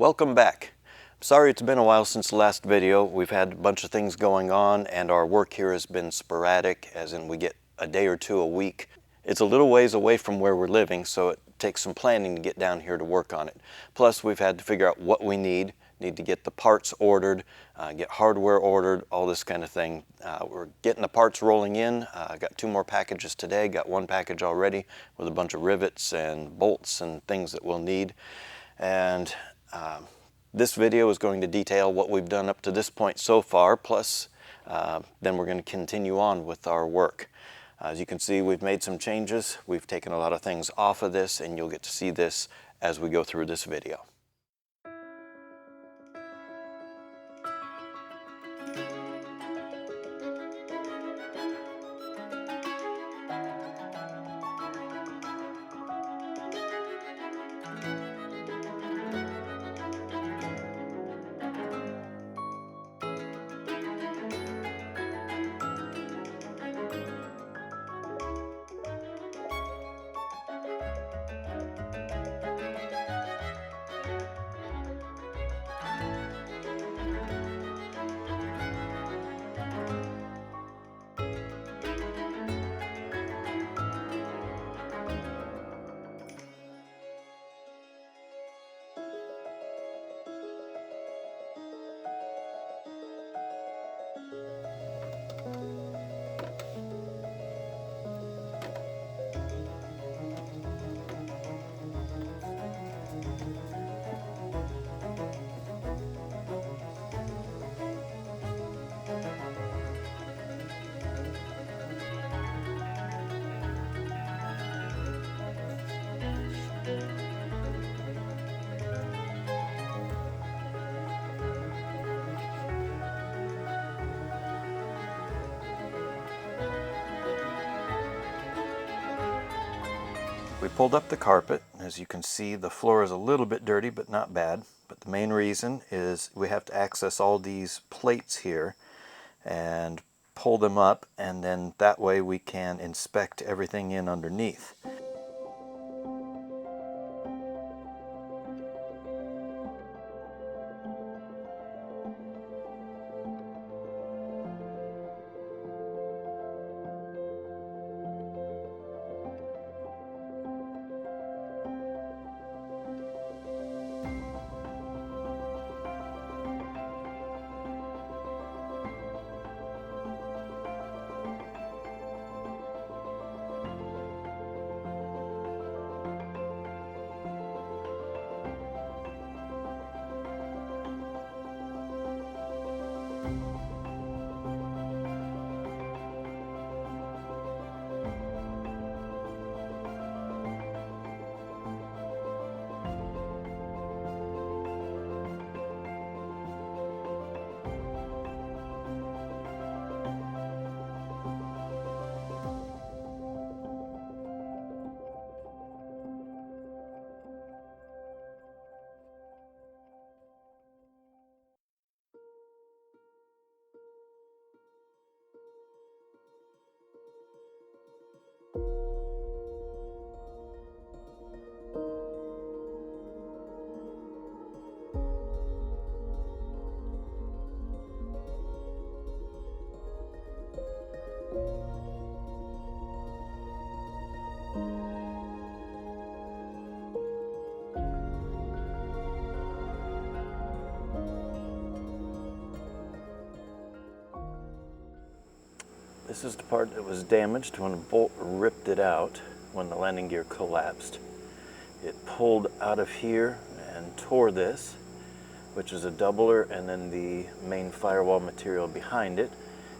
Welcome back. Sorry it's been a while since the last video. We've had a bunch of things going on and our work here has been sporadic, as in we get a day or two a week. It's a little ways away from where we're living, so it takes some planning to get down here to work on it. Plus we've had to figure out what we need to get the parts ordered, get hardware ordered, all this kind of thing. We're getting the parts rolling in. I got 2 more packages today, got 1 package already with a bunch of rivets and bolts and things that we'll need. And this video is going to detail what we've done up to this point so far, plus then we're going to continue on with our work. As you can see, we've made some changes. We've taken a lot of things off of this, and you'll get to see this as we go through this video. We pulled up the carpet. As you can see, the floor is a little bit dirty, but not bad. But the main reason is we have to access all these plates here and pull them up, and then that way we can inspect everything in underneath. This is the part that was damaged when a bolt ripped it out when the landing gear collapsed. It pulled out of here and tore this, which is a doubler, and then the main firewall material behind it,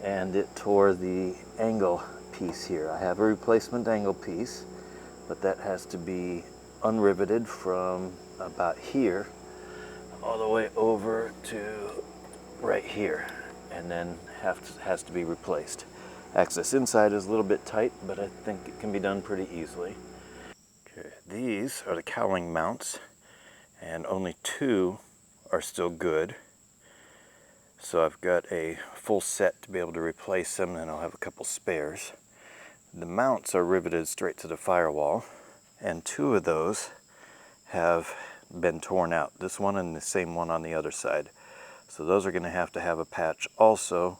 and it tore the angle piece here. I have a replacement angle piece, but that has to be unriveted from about here all the way over to right here, and then has to be replaced. Access inside is a little bit tight, but I think it can be done pretty easily. Okay, these are the cowling mounts, and only 2 are still good. So I've got a full set to be able to replace them, and I'll have a couple spares. The mounts are riveted straight to the firewall, and 2 of those have been torn out. This one and the same one on the other side. So those are going to have a patch also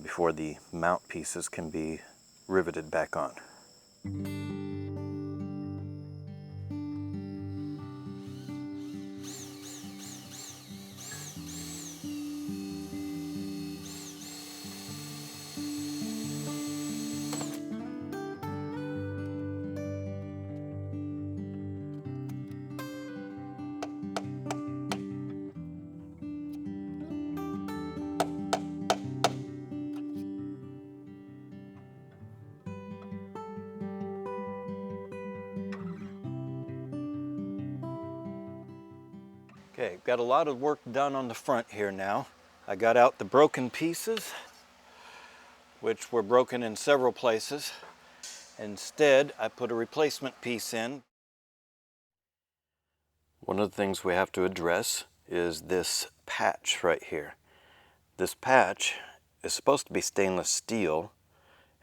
before the mount pieces can be riveted back on. Okay, got a lot of work done on the front here now. I got out the broken pieces, which were broken in several places. Instead, I put a replacement piece in. One of the things we have to address is this patch right here. This patch is supposed to be stainless steel,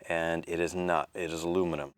and it is not. It is aluminum.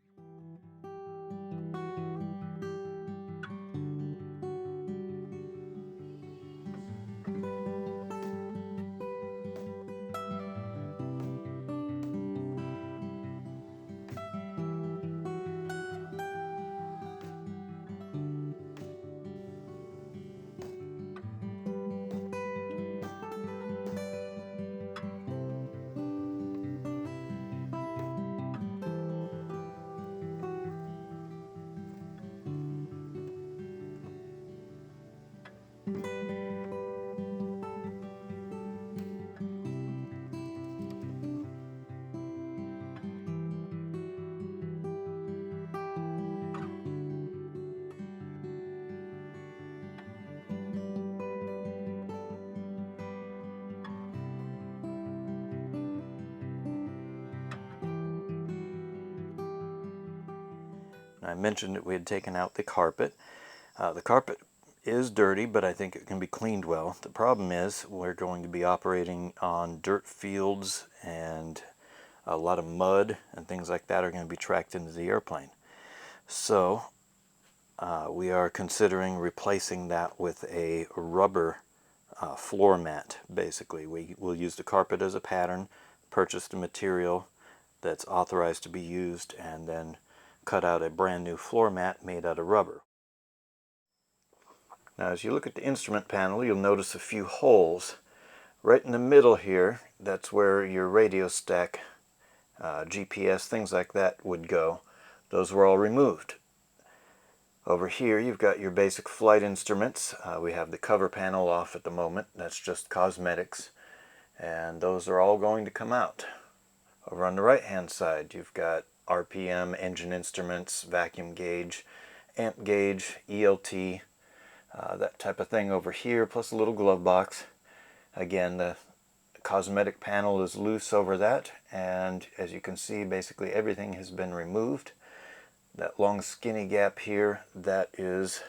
I mentioned that we had taken out the carpet. The carpet is dirty, but I think it can be cleaned well. The problem is we're going to be operating on dirt fields, and a lot of mud and things like that are going to be tracked into the airplane. So we are considering replacing that with a rubber floor mat. Basically, we will use the carpet as a pattern, purchase the material that's authorized to be used, and then cut out a brand new floor mat made out of rubber. Now, as you look at the instrument panel, you'll notice a few holes. Right in the middle here, that's where your radio stack, GPS, things like that would go. Those were all removed. Over here, you've got your basic flight instruments. We have the cover panel off at the moment. That's just cosmetics. And those are all going to come out. Over on the right-hand side, you've got RPM, engine instruments, vacuum gauge, amp gauge, ELT, that type of thing over here, plus a little glove box. Again, the cosmetic panel is loose over that, and as you can see, basically everything has been removed. That long skinny gap here, that is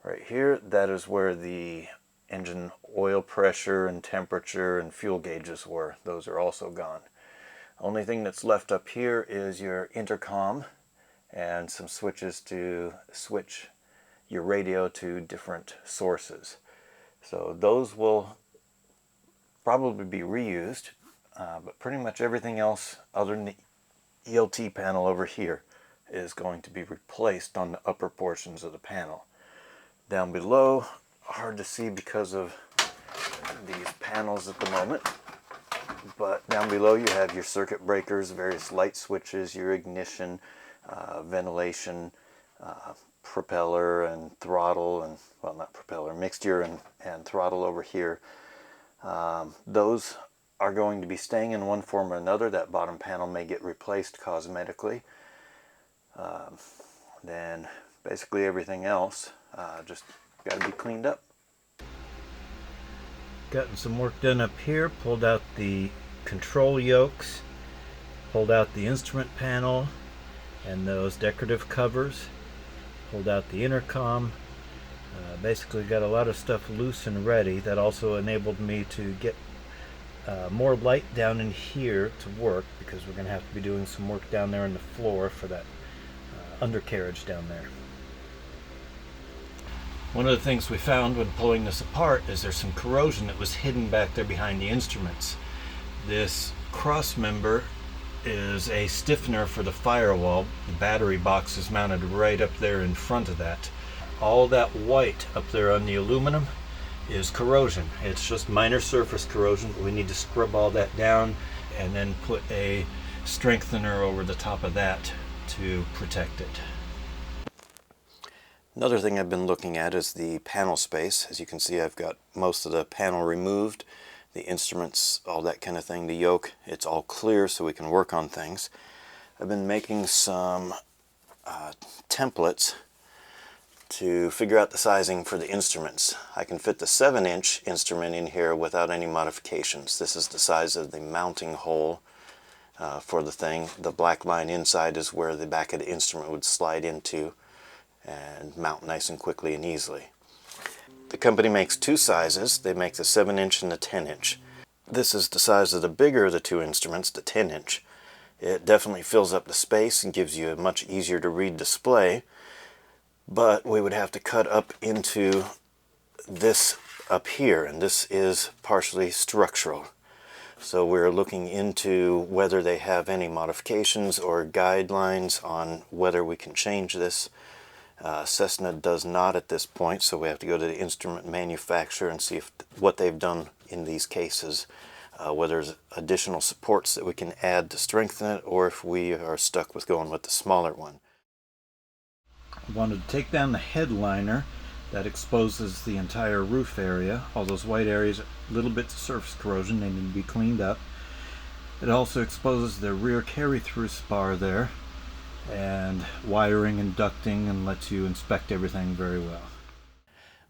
right here, that is where the engine oil pressure and temperature and fuel gauges were. Those are also gone. Only thing that's left up here is your intercom and some switches to switch your radio to different sources. So those will probably be reused, but pretty much everything else other than the ELT panel over here is going to be replaced on the upper portions of the panel. Down below, hard to see because of these panels at the moment, but down below you have your circuit breakers, various light switches, your ignition, ventilation, propeller and throttle, and well, not propeller, mixture and throttle over here. Those are going to be staying in one form or another. That bottom panel may get replaced cosmetically. Then basically everything else just got to be cleaned up. Gotten some work done up here, pulled out the control yokes, pulled out the instrument panel and those decorative covers, pulled out the intercom. Basically got a lot of stuff loose and ready. That also enabled me to get more light down in here to work, because we're going to have to be doing some work down there on the floor for that undercarriage down there. One of the things we found when pulling this apart is there's some corrosion that was hidden back there behind the instruments. This cross member is a stiffener for the firewall. The battery box is mounted right up there in front of that. All that white up there on the aluminum is corrosion. It's just minor surface corrosion, but we need to scrub all that down and then put a strengthener over the top of that to protect it. Another thing I've been looking at is the panel space. As you can see, I've got most of the panel removed, the instruments, all that kind of thing, the yoke, it's all clear so we can work on things. I've been making some templates to figure out the sizing for the instruments. I can fit the 7-inch instrument in here without any modifications. This is the size of the mounting hole for the thing. The black line inside is where the back of the instrument would slide into and mount nice and quickly and easily. The company makes two sizes. They make the 7-inch and the 10-inch. This is the size of the bigger of the two instruments, the 10-inch. It definitely fills up the space and gives you a much easier to read display, but we would have to cut up into this up here, and this is partially structural. So we're looking into whether they have any modifications or guidelines on whether we can change this. Cessna does not at this point, so we have to go to the instrument manufacturer and see what they've done in these cases, whether there's additional supports that we can add to strengthen it, or if we are stuck with going with the smaller one. I wanted to take down the headliner that exposes the entire roof area. All those white areas, little bits of surface corrosion, they need to be cleaned up. It also exposes the rear carry-through spar there, and wiring and ducting, and lets you inspect everything very well.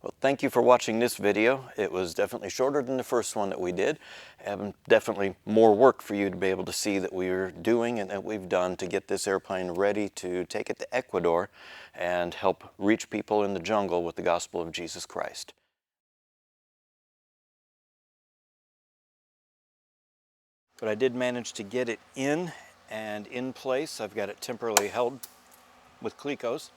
Well, thank you for watching this video. It was definitely shorter than the first one that we did, and definitely more work for you to be able to see that we're doing and that we've done to get this airplane ready to take it to Ecuador and help reach people in the jungle with the gospel of Jesus Christ. But I did manage to get it in and in place. I've got it temporarily held with clecos.